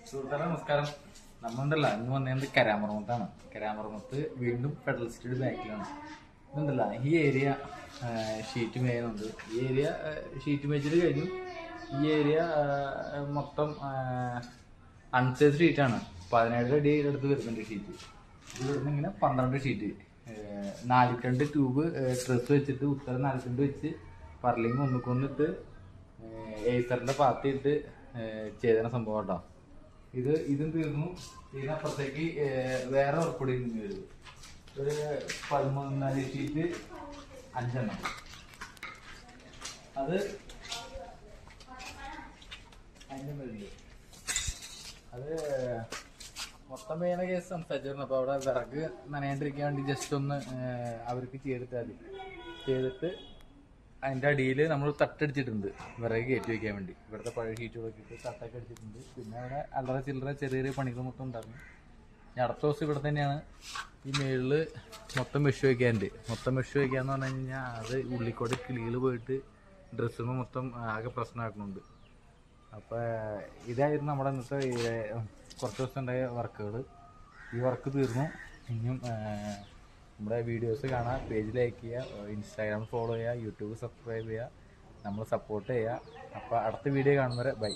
സുഹൃത്തുക്കളെ നമസ്കാരം. നമ്മണ്ടല്ല ഇന്ന് വന്നത് കരാമറമത്താണ്. കരാമറമത്ത് വീണ്ടും ഫെഡറൽ സ്റ്റേറ്റ് ബാക്കിലാണ്. ഇതുണ്ടല്ല ഈ ഏരിയ ഷീറ്റ് മേയുന്നുണ്ട്. ഈ ഏരിയ ഷീറ്റ് മേച്ചിട്ട് കഴിഞ്ഞു. ഈ ഏരിയ മൊത്തം അൺസേഫ് ഷീറ്റാണ്. 17 അടി അടുത്ത് വരുന്നുണ്ട് ഷീറ്റ്. ഇത് വരുന്ന ഇങ്ങനെ 12 ഷീറ്റ്, 4 ട്യൂബ് ഡ്രസ് വെച്ചിട്ട് ഉത്തര 4 വെച്ച് പറലിങ് ഒന്നിക്കൊന്നിട്ട് ഏസറിന്റെ പാത്തിയിട്ട് ചെയ്ത സംഭവം കേട്ടോ. ഇതും തീർന്നു. ഇതിനപ്പുറത്തേക്ക് വേറെ ഉറപ്പൊടി വരും. ഒരു 13 ഷീറ്റ് 5 അത് അതിൻ്റെ മേളിൽ അത് മൊത്തം പേന കേസ് സംസാരിച്ചിരുന്നു. അപ്പോൾ അവിടെ വിറക് നനയാണ്ടിരിക്കാൻ വേണ്ടി ജസ്റ്റ് ഒന്ന് അവർക്ക് ചെയ്തിട്ട് അതിൻ്റെ അടിയിൽ നമ്മൾ തട്ടടിച്ചിട്ടുണ്ട് വിറക് കയറ്റി വയ്ക്കാൻ വേണ്ടി. ഇവിടുത്തെ പഴയ ഷീറ്റ് നോക്കിയിട്ട് തട്ടൊക്കെ അടിച്ചിട്ടുണ്ട്. പിന്നെ അവിടെ അല്ലറ ചില്ലറ ചെറിയ ചെറിയ പണികൾ മൊത്തം ഉണ്ടായിരുന്നു. ഇനി അടുത്ത ദിവസം ഇവിടെ തന്നെയാണ് ഈ മേളിൽ മൊത്തം മെഷ് വയ്ക്കാനുണ്ട്. മൊത്തം മെഷ് വയ്ക്കാന്ന് പറഞ്ഞു കഴിഞ്ഞാൽ അത് ഉള്ളിക്കൂടെ കിളികൾ പോയിട്ട് ഡ്രസ്സിന് മൊത്തം ആകെ പ്രശ്നമാക്കുന്നുണ്ട്. അപ്പോൾ ഇതായിരുന്നു നമ്മുടെ ഇന്നത്തെ കുറച്ച് ദിവസം ഉണ്ടായ വർക്കുകൾ. ഈ വർക്ക് തീർന്നു. ഇനിയും നമ്മുടെ വീഡിയോസ് കാണാം, പേജ് ലൈക്ക് ചെയ്യുക, ഇൻസ്റ്റാഗ്രാം ഫോളോ ചെയ്യുക, യൂട്യൂബ് സബ്സ്ക്രൈബ് ചെയ്യുക, നമ്മൾ സപ്പോർട്ട് ചെയ്യുക. അപ്പോൾ അടുത്ത വീഡിയോ കാണുന്നവരെ ബൈ.